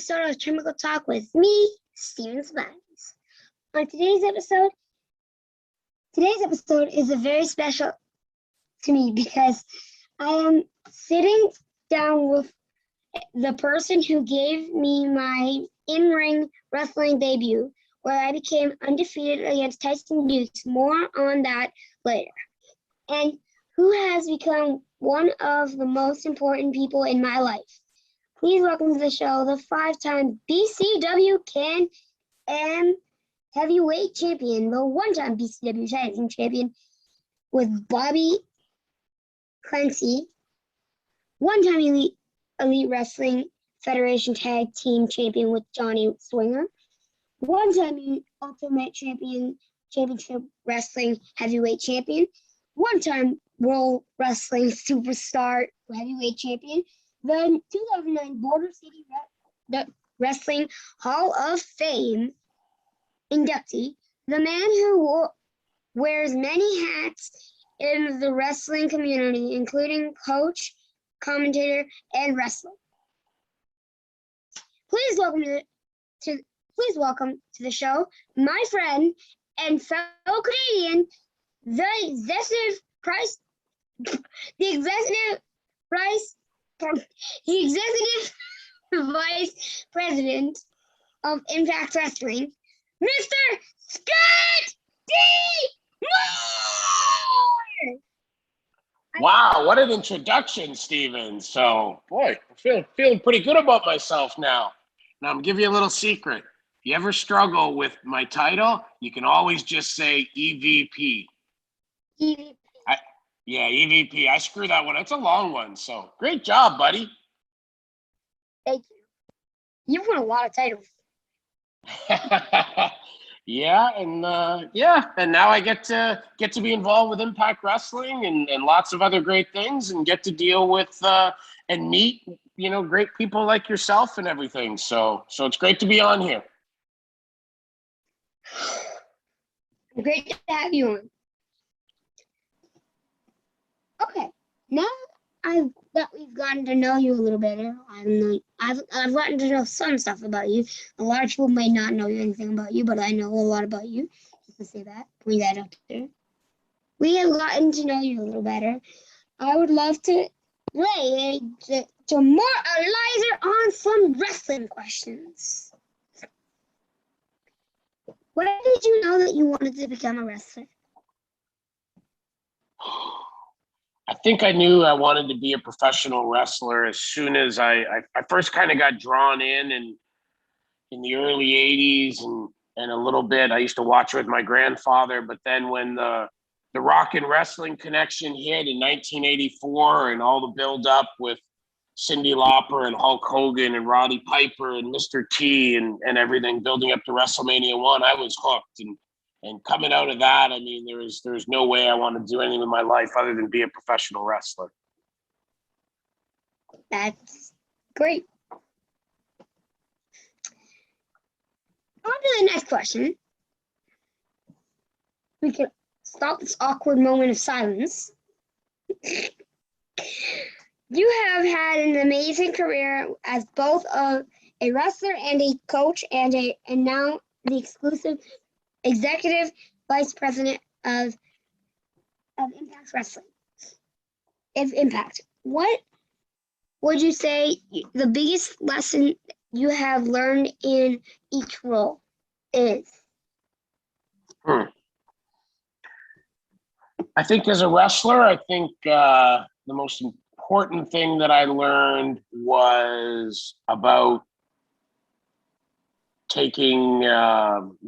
episode of Turnbuckle Talk with me, Steven Spies. On today's episode is a very special to me because I am sitting down with the person who gave me my in-ring wrestling debut, where I became undefeated against Tyson Dukes. More on that later. And who has become one of the most important people in my life. Please welcome to the show the 5-time BCW Can-Am heavyweight champion, the 1-time BCW tag team champion with Bobby Clancy, 1-time Elite Wrestling Federation tag team champion with Johnny Swinger, 1-time Ultimate Championship Wrestling heavyweight champion, 1-time World Wrestling Superstar heavyweight champion, the 2009 Border City Wrestling Hall of Fame inductee, the man who wears many hats in the wrestling community, including coach, commentator, and wrestler. Please welcome to the show my friend and fellow Canadian, the executive vice president of Impact Wrestling, Mr. Scott D. Moore! Wow, what an introduction, Steven. So, boy, I'm feeling pretty good about myself now. Now, I'm giving you a little secret. If you ever struggle with my title, you can always just say EVP. EVP. Yeah, EVP. I screwed that one. It's a long one. So, great job, buddy. Thank you. You've won a lot of titles. Yeah, and now I get to be involved with Impact Wrestling and lots of other great things, and get to deal with and meet great people like yourself and everything. So it's great to be on here. Great to have you on. Okay, now that we've gotten to know you a little better, I've gotten to know some stuff about you. A lot of people might not know anything about you, but I know a lot about you. Just to say that, bring that up there. We have gotten to know you a little better. I would love to lay to more Eliza on some wrestling questions. When did you know that you wanted to become a wrestler? I think I knew I wanted to be a professional wrestler as soon as I first kind of got drawn in the early 80s and a little bit. I used to watch with my grandfather, but then when the rock and wrestling connection hit in 1984 and all the build up with Cyndi Lauper and Hulk Hogan and Roddy Piper and Mr. T and everything building up to WrestleMania 1, I was hooked. And coming out of that, I mean, there's no way I want to do anything with my life other than be a professional wrestler. That's great. On to the next question. We can stop this awkward moment of silence. You have had an amazing career as both a wrestler and a coach and now the exclusive executive vice president of Impact Wrestling. Impact. What would you say the biggest lesson you have learned in each role is? I think as a wrestler, I think the most important thing that I learned was about taking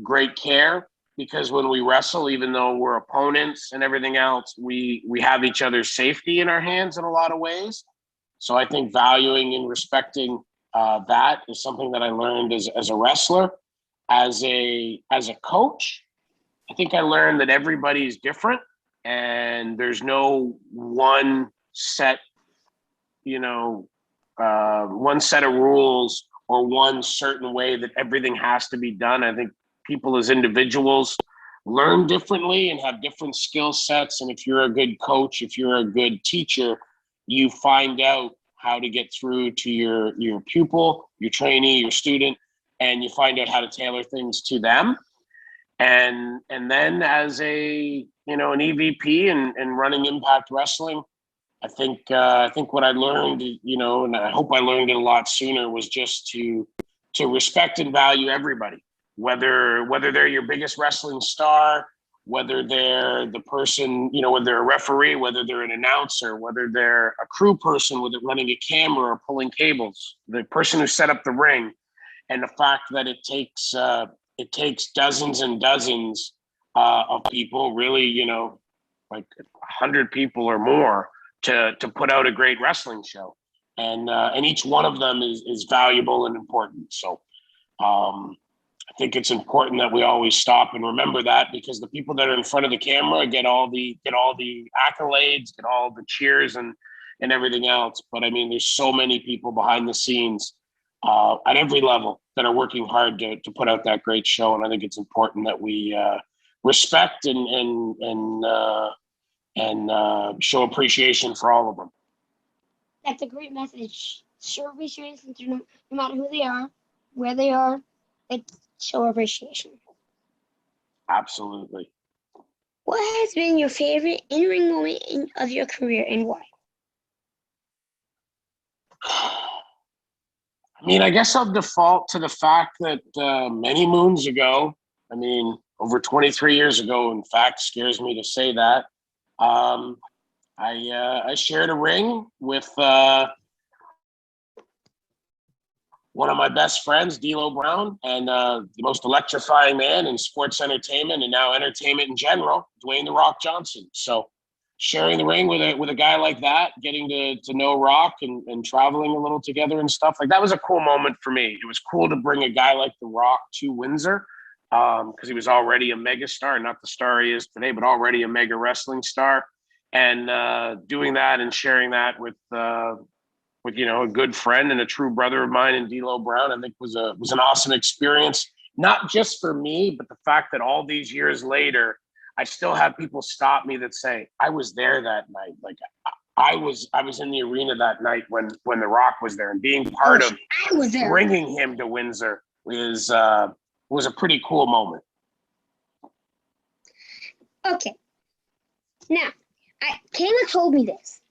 great care, because when we wrestle, even though we're opponents and everything else, we have each other's safety in our hands in a lot of ways. So I think valuing and respecting that is something that I learned as a wrestler. As a coach, I think I learned that everybody's different and there's no one set, one set of rules or one certain way that everything has to be done. I think people as individuals learn differently and have different skill sets. And if you're a good coach, if you're a good teacher, you find out how to get through to your pupil, your trainee, your student, and you find out how to tailor things to them. And then as a, an EVP and running Impact Wrestling, I think what I learned, and I hope I learned it a lot sooner, was just to respect and value everybody, whether they're your biggest wrestling star, whether they're the person, whether they're a referee, whether they're an announcer, whether they're a crew person, whether running a camera or pulling cables, the person who set up the ring, and the fact that it takes dozens and dozens of people, really, like 100 people or more, to put out a great wrestling show, and each one of them is valuable and important. So I think it's important that we always stop and remember that, because the people that are in front of the camera get all the accolades, get all the cheers and everything else. But I mean, there's so many people behind the scenes at every level that are working hard to put out that great show. And I think it's important that we respect and show appreciation for all of them. That's a great message. Show appreciation to no matter who they are, where they are. It's show appreciation. Absolutely. What has been your favorite in-ring moment of your career, and why? I mean, I guess I'll default to the fact that many moons ago, I mean, over 23 years ago, in fact, scares me to say that, I shared a ring with one of my best friends, D'Lo Brown, and the most electrifying man in sports entertainment and now entertainment in general, Dwayne "The Rock" Johnson. So sharing the ring with a guy like that, getting to know Rock and traveling a little together and stuff, like that was a cool moment for me. It was cool to bring a guy like The Rock to Windsor, because he was already a mega star, not the star he is today, but already a mega wrestling star. And doing that and sharing that with a good friend and a true brother of mine in D'Lo Brown, I think was an awesome experience, not just for me, but the fact that all these years later, I still have people stop me that say, I was there that night. Like I was in the arena that night when The Rock was there, and being part of bringing him to Windsor was a pretty cool moment. Okay. Now, Kayla told me this.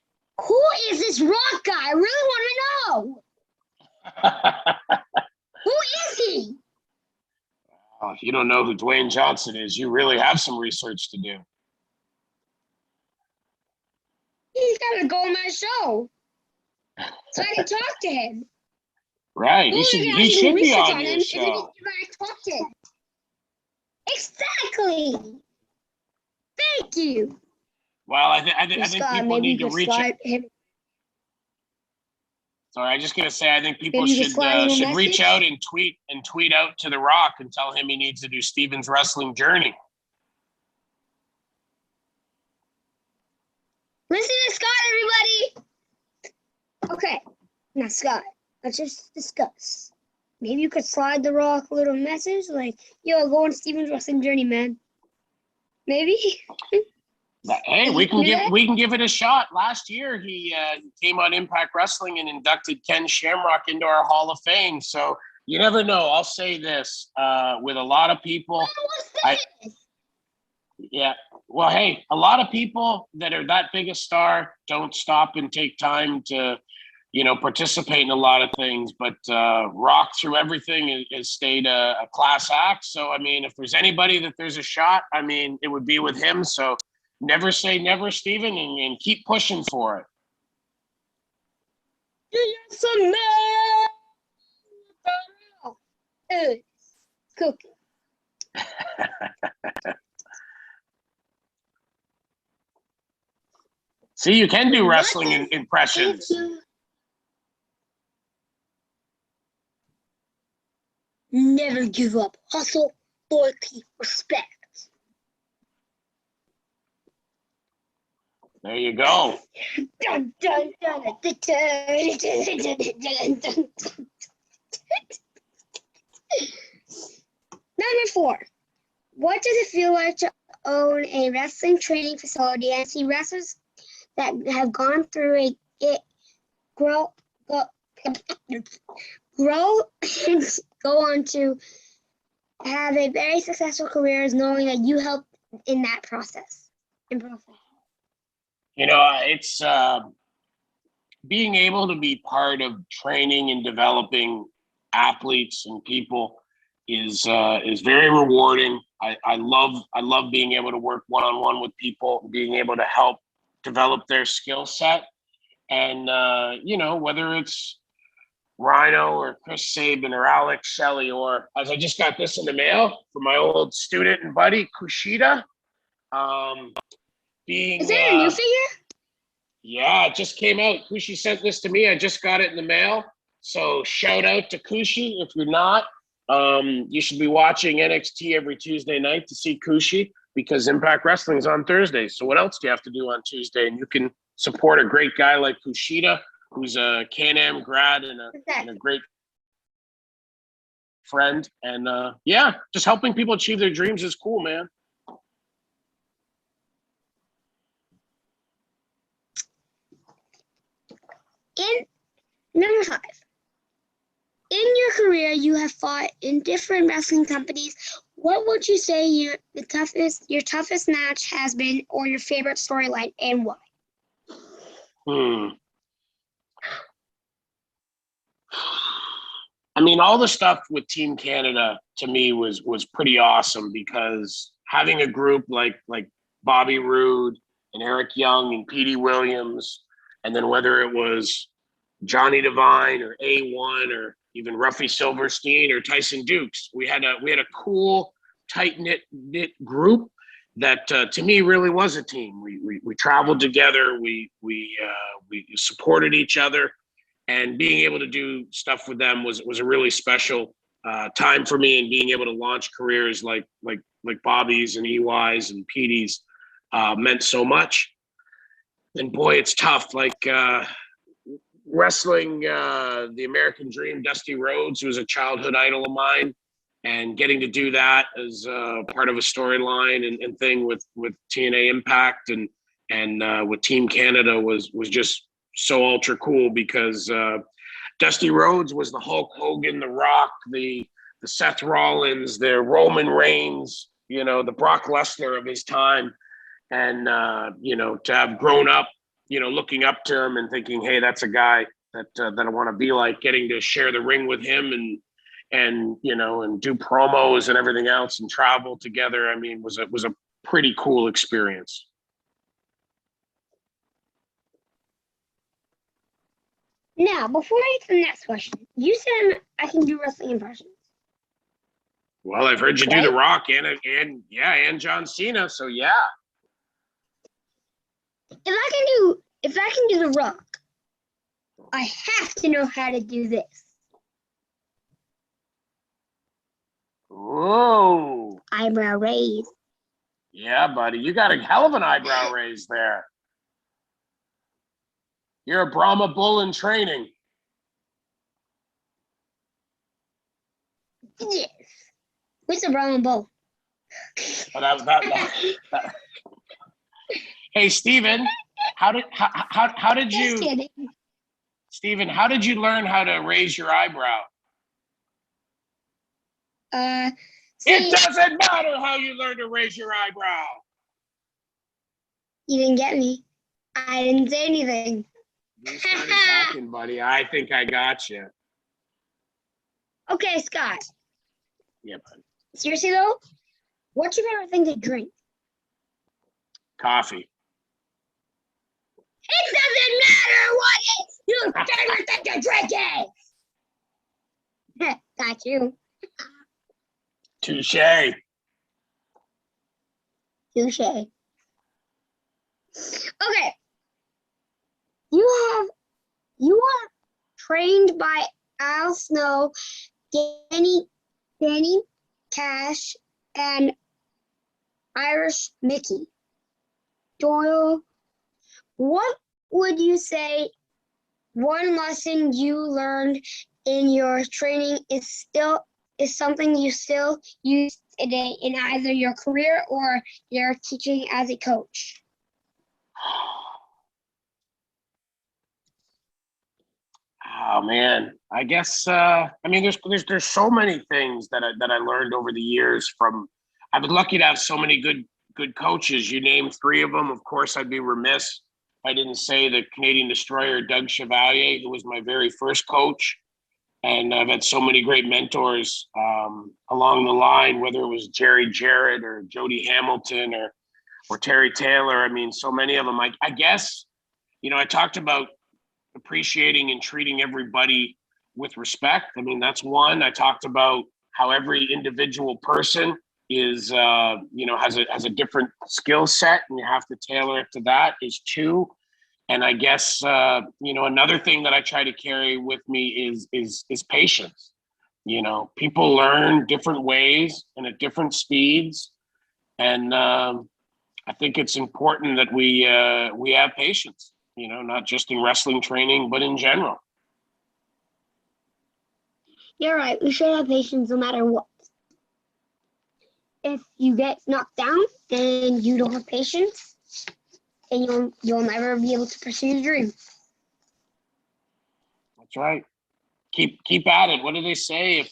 Who is this Rock guy? I really want to know. Who is he? If you don't know who Dwayne Johnson is, you really have some research to do. He's got to go on my show so I can talk to him. Right. He should be on your show. Exactly. Thank you. Well, I think people need to reach out. Sorry, I was just gonna say, I think people should reach out and tweet out to The Rock and tell him he needs to do Steven's wrestling journey. Listen to Scott, everybody. Okay, now Scott, let's just discuss. Maybe you could slide The Rock a little message like, "Yo, go on Steven's wrestling journey, man." Maybe. Hey, we can give it a shot. Last year, he came on Impact Wrestling and inducted Ken Shamrock into our Hall of Fame. So you never know. I'll say this with a lot of people. Yeah. Well, hey, a lot of people that are that big a star don't stop and take time to, participate in a lot of things. But Rock, through everything, has stayed a class act. So, I mean, if there's anybody that there's a shot, I mean, it would be with him. So never say never, Steven, and keep pushing for it. Yes, man. Cookie. See, you can do wrestling impressions. Never give up. Hustle, loyalty, respect. There you go. Dun, dun, dun, dun, dun, dun, dun, dun. Number 4. What does it feel like to own a wrestling training facility and see wrestlers that have gone through it grow, go, grow and go on to have a very successful career is knowing that you helped in that process. You know, it's being able to be part of training and developing athletes and people is very rewarding. I love being able to work one-on-one with people, being able to help develop their skill set. And, you know, whether it's Rhino or Chris Sabin or Alex Shelley, or as I just got this in the mail from my old student and buddy, Kushida. Is there a new figure? Yeah, it just came out. Kushi sent this to me. I just got it in the mail. So shout out to Kushi. If you're not, you should be watching NXT every Tuesday night to see Kushi, because Impact Wrestling is on Thursday. So what else do you have to do on Tuesday? And you can support a great guy like Kushida, who's a Can-Am grad and a great friend. And yeah, just helping people achieve their dreams is cool, man. Number 5. In your career, you have fought in different wrestling companies. What would you say your toughest match has been, or your favorite storyline, and why? I mean, all the stuff with Team Canada to me was pretty awesome, because having a group like Bobby Roode and Eric Young and Petey Williams, and then whether it was Johnny Devine or A1 or even Ruffy Silverstein or Tyson Dukes, we had a cool, tight-knit group that to me really was a team. We traveled together, we supported each other, and being able to do stuff with them was a really special time for me. And being able to launch careers like Bobby's and EY's and Petey's meant so much. And boy, it's tough. Like wrestling the American Dream, Dusty Rhodes, who was a childhood idol of mine, and getting to do that as part of a storyline and thing with TNA Impact and with Team Canada was just so ultra cool, because Dusty Rhodes was the Hulk Hogan, the Rock, the Seth Rollins, the Roman Reigns, you know, the Brock Lesnar of his time. And, you know, to have grown up, you know, looking up to him and thinking, hey, that's a guy that I want to be like, getting to share the ring with him and, you know, and do promos and everything else and travel together. I mean, was a pretty cool experience. Now, before I get to the next question, you said I can do wrestling impressions. Well, I've heard you do The Rock and John Cena, so yeah. If I can do The Rock, I have to know how to do this. Whoa. Eyebrow raise. Yeah, buddy, you got a hell of an eyebrow raise there. You're a Brahma bull in training. Yes. What's a Brahma bull? Oh, that. Hey, Steven, how did you? Just kidding. Steven, how did you learn how to raise your eyebrow? It doesn't matter how you learn to raise your eyebrow. You didn't get me. I didn't say anything. You started talking, buddy. I think I got you. Okay, Scott. Yeah, buddy. Seriously though, what's your favorite thing to drink? Coffee. It doesn't matter what your favorite thing to drink is. Got you. Touche. Touche. Okay. You are trained by Al Snow, Danny Cash, and Irish Mickey Doyle. What would you say one lesson you learned in your training is something you still use today in either your career or your teaching as a coach? Oh man, I guess I mean there's so many things that I learned over the years from. I've been lucky to have so many good coaches. You name three of them. Of course, I'd be remiss if I didn't say the Canadian destroyer Doug Chevalier, who was my very first coach. And I've had so many great mentors along the line, whether it was Jerry Jarrett or Jody Hamilton or Terry Taylor. I mean, so many of them. I guess, I talked about appreciating and treating everybody with respect. I mean, that's one. I talked about how every individual person is, has a different skill set, and you have to tailor it to that. Is two. And I guess another thing that I try to carry with me is patience. People learn different ways and at different speeds, and I think it's important that we have patience. Not just in wrestling training, but in general. You're right. We should have patience no matter what. If you get knocked down and you don't have patience, then you'll never be able to pursue your dream. That's right. Keep at it. What do they say?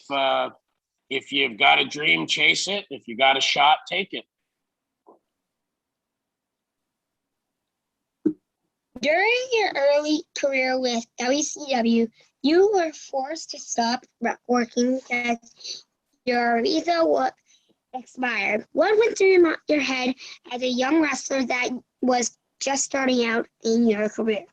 If you've got a dream, chase it. If you got a shot, take it. During your early career with WCW, you were forced to stop working because your visa expired. What went through your head as a young wrestler that was just starting out in your career?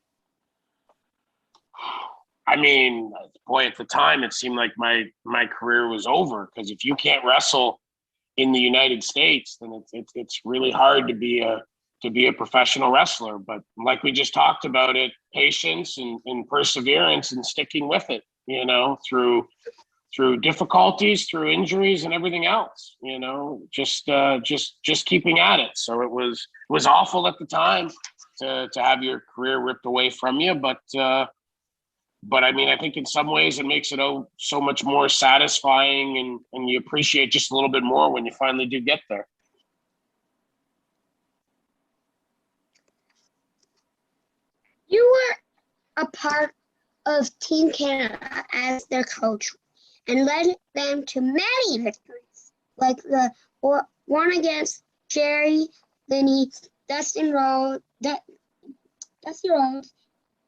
I mean, boy, at the time, it seemed like my career was over, because if you can't wrestle in the United States, then it's really hard to be a professional wrestler. But like we just talked about it, patience and perseverance and sticking with it, through difficulties, through injuries and everything else, just keeping at it. So it was awful at the time to have your career ripped away from you. But I mean, I think in some ways it makes it so much more satisfying, and you appreciate just a little bit more when you finally do get there. You were a part of Team Canada as their coach and led them to many victories, like the one against Jerry, Linney, Dusty Rhodes,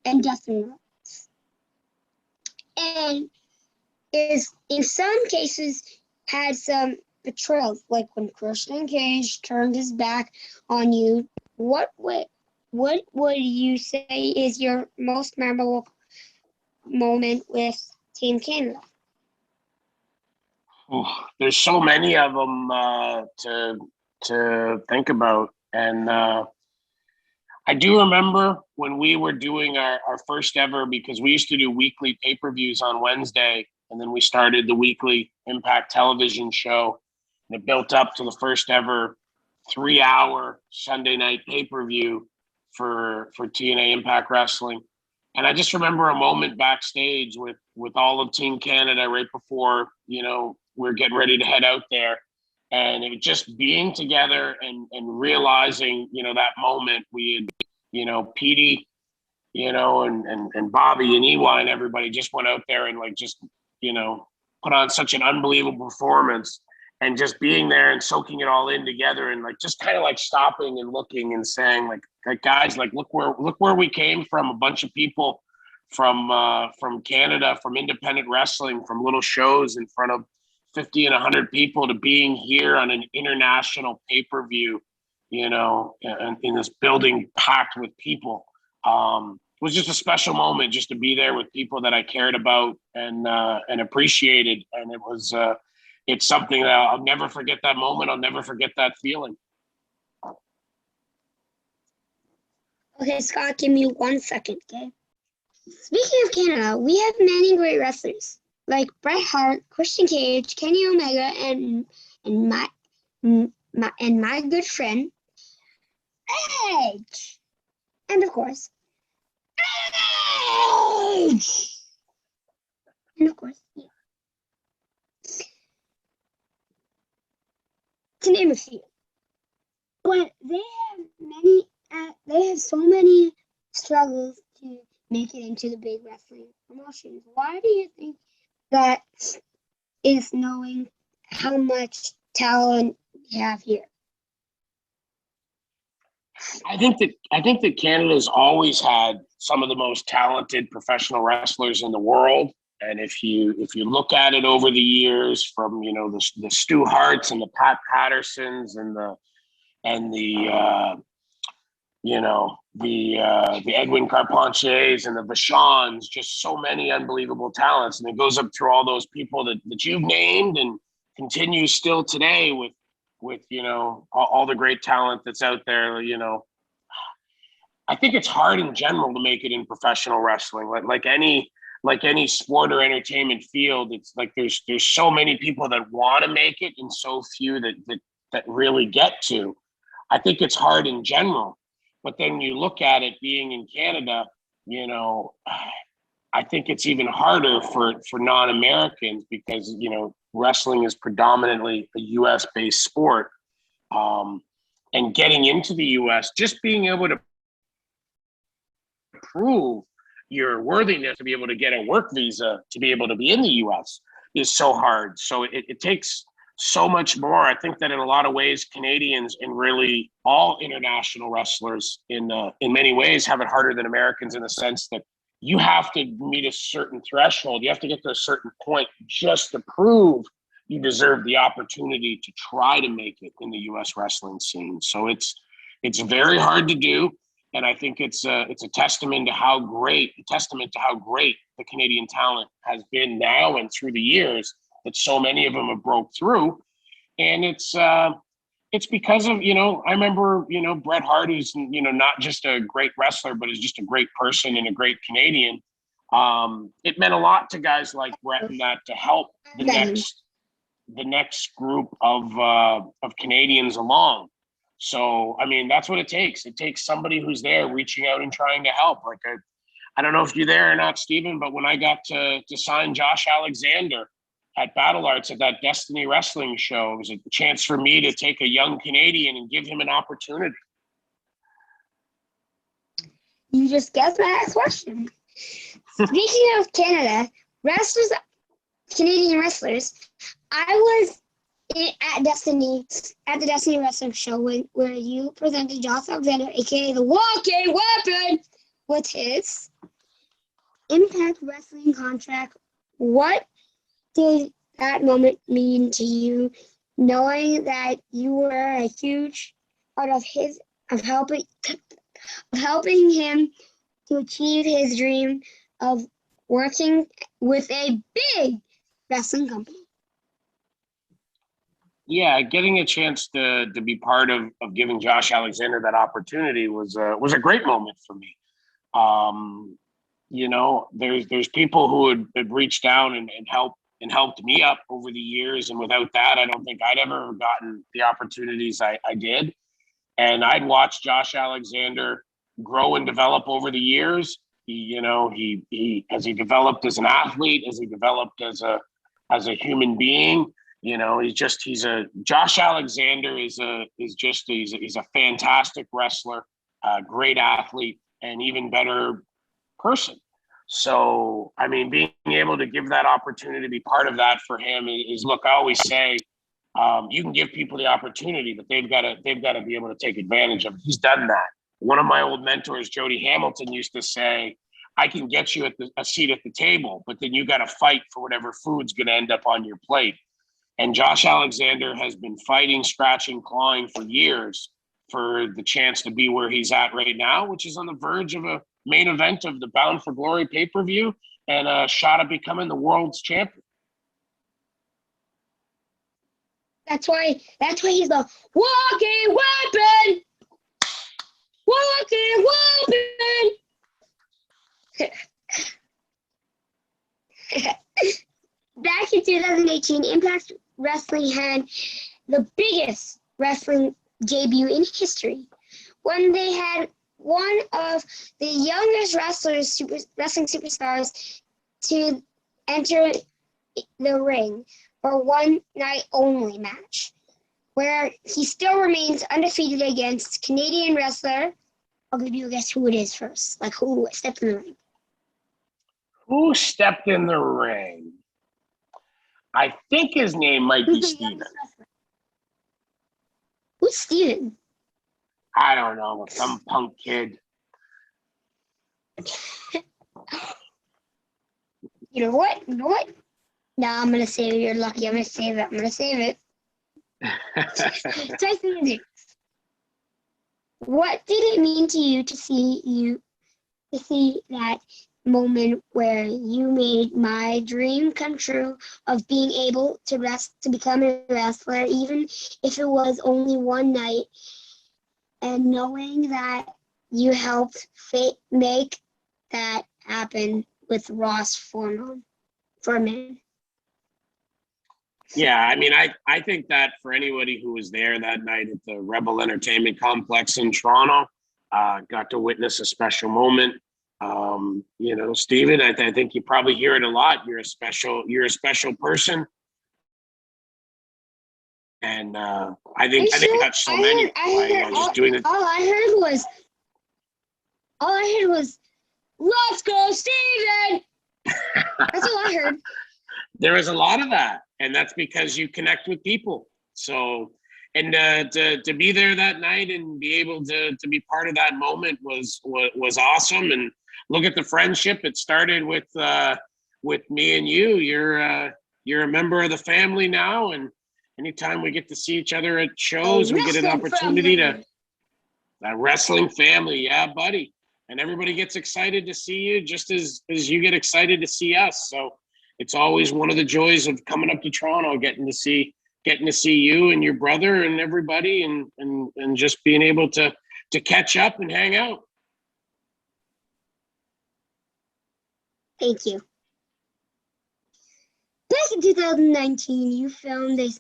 and Dustin Rhodes. And is in some cases had some betrayals, like when Christian Cage turned his back on you. What would you say is your most memorable moment with Team Canada? Oh, there's so many of them to think about, and I do remember when we were doing our first ever, because we used to do weekly pay-per-views on Wednesday, and then we started the weekly Impact television show, and it built up to the first ever 3-hour Sunday night pay-per-view for TNA Impact Wrestling. And I just remember a moment backstage with all of Team Canada right before, we're getting ready to head out there. And it just being together and realizing, that moment we had, Petey, and Bobby and EY and everybody just went out there and put on such an unbelievable performance, and just being there and soaking it all in together, and just kind of stopping and looking and saying guys, look where we came from, a bunch of people from Canada, from independent wrestling, from little shows in front of 50 and 100 people, to being here on an international pay-per-view, in this building packed with people. It was just a special moment just to be there with people that I cared about and appreciated. And it's something that I'll never forget that moment. I'll never forget that feeling. Okay, Scott, give me 1 second, okay? Speaking of Canada, we have many great wrestlers like Bret Hart, Christian Cage, Kenny Omega, and my good friend Edge, and of course Edge, and of course you. To name a few, but they have so many struggles to make it into the big wrestling promotions. Why do you think that is, knowing how much talent we have here? I think that Canada's always had some of the most talented professional wrestlers in the world. And if you look at it over the years, from the Stu Harts and the Pat Pattersons and the Edwin Carpentiers and the Vachons, just so many unbelievable talents. And it goes up through all those people that you've named and continues still today with all the great talent that's out there. I think it's hard in general to make it in professional wrestling. Like any sport or entertainment field, it's like there's so many people that want to make it and so few that really get to. I think it's hard in general. But then you look at it being in Canada, I think it's even harder for non-Americans because, wrestling is predominantly a US based sport. And getting into the US, just being able to prove your worthiness to be able to get a work visa to be able to be in the US is so hard. So it takes so much more. I think that in a lot of ways, Canadians and really all international wrestlers in many ways have it harder than Americans, in the sense that you have to meet a certain threshold. You have to get to a certain point just to prove you deserve the opportunity to try to make it in the US wrestling scene. So it's very hard to do. And I think it's a testament to how great the Canadian talent has been now and through the years, that so many of them have broke through. And it's because of, I remember, Bret Hart, who's, not just a great wrestler, but is just a great person and a great Canadian. It meant a lot to guys like Bret and that to help the next group of Canadians along. So, I mean, that's what it takes. It takes somebody who's there reaching out and trying to help. Like, I don't know if you're there or not, Stephen, but when I got to sign Josh Alexander at Battle Arts at that Destiny Wrestling show, it was a chance for me to take a young Canadian and give him an opportunity. You just guessed my next question. Speaking of Canada, Canadian wrestlers, I was at the Destiny Wrestling show where you presented Josh Alexander, aka the Walking Weapon, with his Impact Wrestling contract. What did that moment mean to you, knowing that you were a huge part of helping him to achieve his dream of working with a big wrestling company? Yeah, getting a chance to be part of giving Josh Alexander that opportunity was a great moment for me. There's people who had reached down and helped me up over the years, and without that, I don't think I'd ever gotten the opportunities I did. And I'd watched Josh Alexander grow and develop over the years. He as he developed as an athlete, as he developed as a human being. Josh Alexander is a fantastic wrestler, a great athlete, and even better person. So, I mean, being able to give that opportunity to be part of that for him is, look, I always say, you can give people the opportunity, but they've got to be able to take advantage of it. He's done that. One of my old mentors, Jody Hamilton, used to say, I can get you a seat at the table, but then you got to fight for whatever food's going to end up on your plate. And Josh Alexander has been fighting, scratching, clawing for years for the chance to be where he's at right now, which is on the verge of a main event of the Bound for Glory pay-per-view and a shot at becoming the world's champion. That's why he's the Walking Weapon! Walking Weapon! Back in 2018, Impact Wrestling had the biggest wrestling debut in history when they had one of the youngest wrestling superstars to enter the ring for one night only match, where he still remains undefeated against Canadian wrestler. I'll give you a guess who it is first. Like, who stepped in the ring? Who stepped in the ring? I think his name might be Who's the Steven. youngest wrestler? Who's Steven? I don't know, some punk kid. You know what? You know what? No, I'm gonna save it. You're lucky. I'm gonna save it. I'm gonna save it. Tyson Hendricks. What did it mean to you to see that moment where you made my dream come true of being able to become a wrestler, even if it was only one night, and knowing that you helped make that happen with Ross Foreman? Yeah, I mean, I think that for anybody who was there that night at the Rebel Entertainment Complex in Toronto, got to witness a special moment. You know, Steven, I think you probably hear it a lot. You're a special person. And I think that's so many by just doing it. All I heard was, "Let's go, Steven!" That's all I heard. There is a lot of that, and that's because you connect with people. So, and to be there that night and be able to be part of that moment was awesome. And look at the friendship. It started with me and you. You're a member of the family now, and anytime we get to see each other at shows, we get an opportunity to that wrestling family. Yeah, buddy. And everybody gets excited to see you just as you get excited to see us. So it's always one of the joys of coming up to Toronto, getting to see you and your brother and everybody, and just being able to catch up and hang out. Thank you. Back in 2019, you guys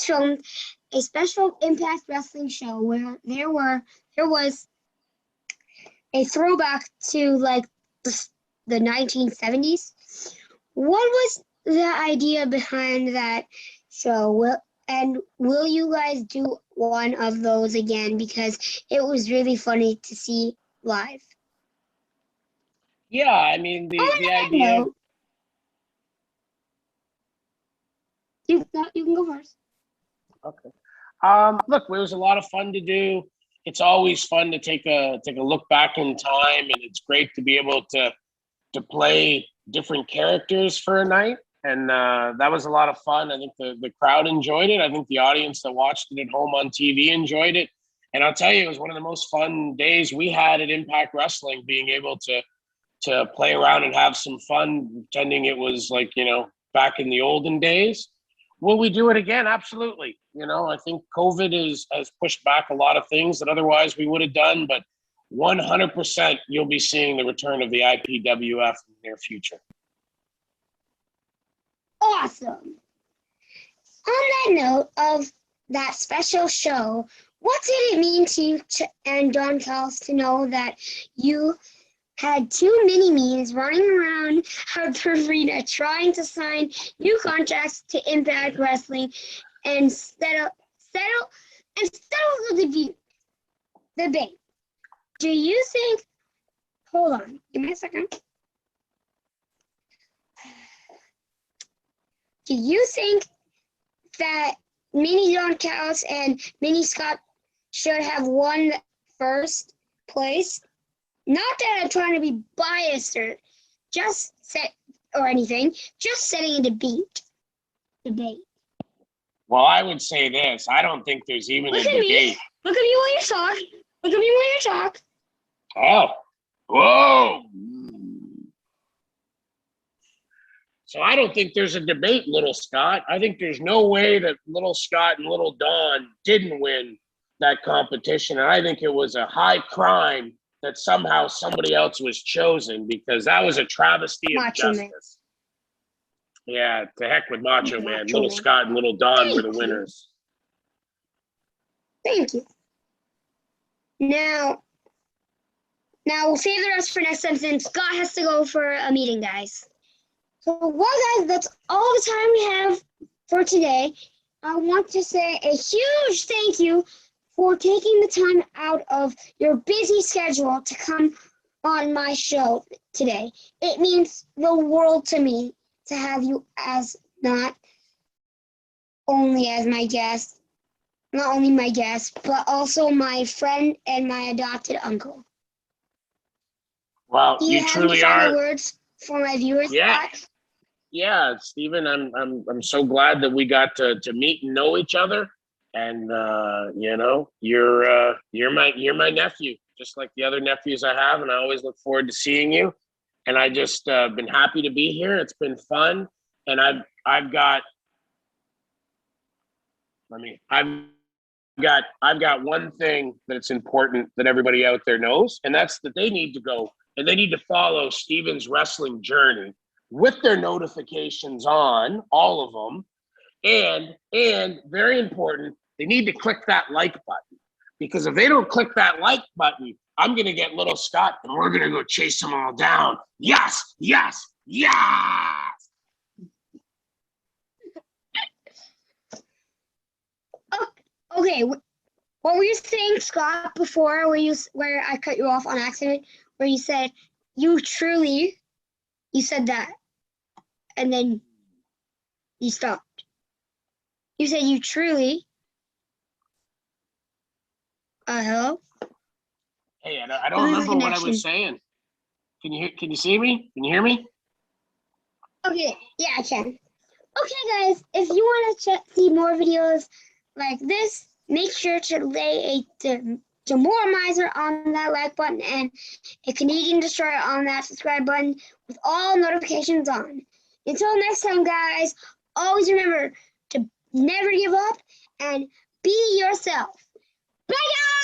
filmed a special Impact Wrestling show where there was a throwback to like the 1970s. What was the idea behind that show? Will you guys do one of those again? Because it was really funny to see live. Yeah, I mean the idea. No. You can go first. Okay. Look, it was a lot of fun to do. It's always fun to take a look back in time, and it's great to be able to play different characters for a night. And that was a lot of fun. I think the crowd enjoyed it. I think the audience that watched it at home on TV enjoyed it. And I'll tell you, it was one of the most fun days we had at Impact Wrestling, being able to play around and have some fun, pretending it was like, you know, back in the olden days. Will we do it again? Absolutely. You know, I think COVID has pushed back a lot of things that otherwise we would have done, but 100% you'll be seeing the return of the IPWF in the near future. Awesome. On that note of that special show, what did it mean to you and Don Callis to know that you had two mini-me's running around the arena trying to sign new contracts to Impact Wrestling and settle the debate? Do you think? Hold on, give me a second. Do you think that Mini Don Callis and Mini Scott should have won first place? Not that I'm trying to be biased or anything, just setting a debate. Well, I would say this. I don't think there's even a debate. Look at me when you talk. Oh, whoa. So I don't think there's a debate, Little Scott. I think there's no way that Little Scott and Little Don didn't win that competition. And I think it was a high crime that somehow somebody else was chosen, because that was a travesty of justice. Yeah, to heck with Macho Man. Little Scott and Little Don were the winners. Thank you. Now we'll save the rest for next time since Scott has to go for a meeting, guys. So, well, guys, that's all the time we have for today. I want to say a huge thank you for taking the time out of your busy schedule to come on my show today. It means the world to me to have you as not only as my guest, not only my guest, but also my friend and my adopted uncle. Well, Do you you have any truly final are. words for my viewers? Yeah. Scott? Yeah, Stephen, I'm so glad that we got to meet and know each other. And you're my nephew, just like the other nephews I have, and I always look forward to seeing you. And I just been happy to be here. It's been fun, and I've got let me I've got one thing that's important that everybody out there knows, and that's that they need to go and they need to follow Steven's wrestling journey with their notifications on, all of them, and very important, they need to click that like button, because if they don't click that like button, I'm gonna get little Scott and we're gonna go chase them all down. Yes, yes, yes. Okay, what were you saying, Scott, before where I cut you off on accident, where you said you said that, and then you stopped. You said you truly. Hello? Hey, I don't remember what I was saying. Can you see me? Can you hear me? Okay, yeah, I can. Okay, guys, if you want to see more videos like this, make sure to lay a demoralizer on that like button and a Canadian Destroyer on that subscribe button with all notifications on. Until next time, guys, always remember to never give up and be yourself. Bye, guys!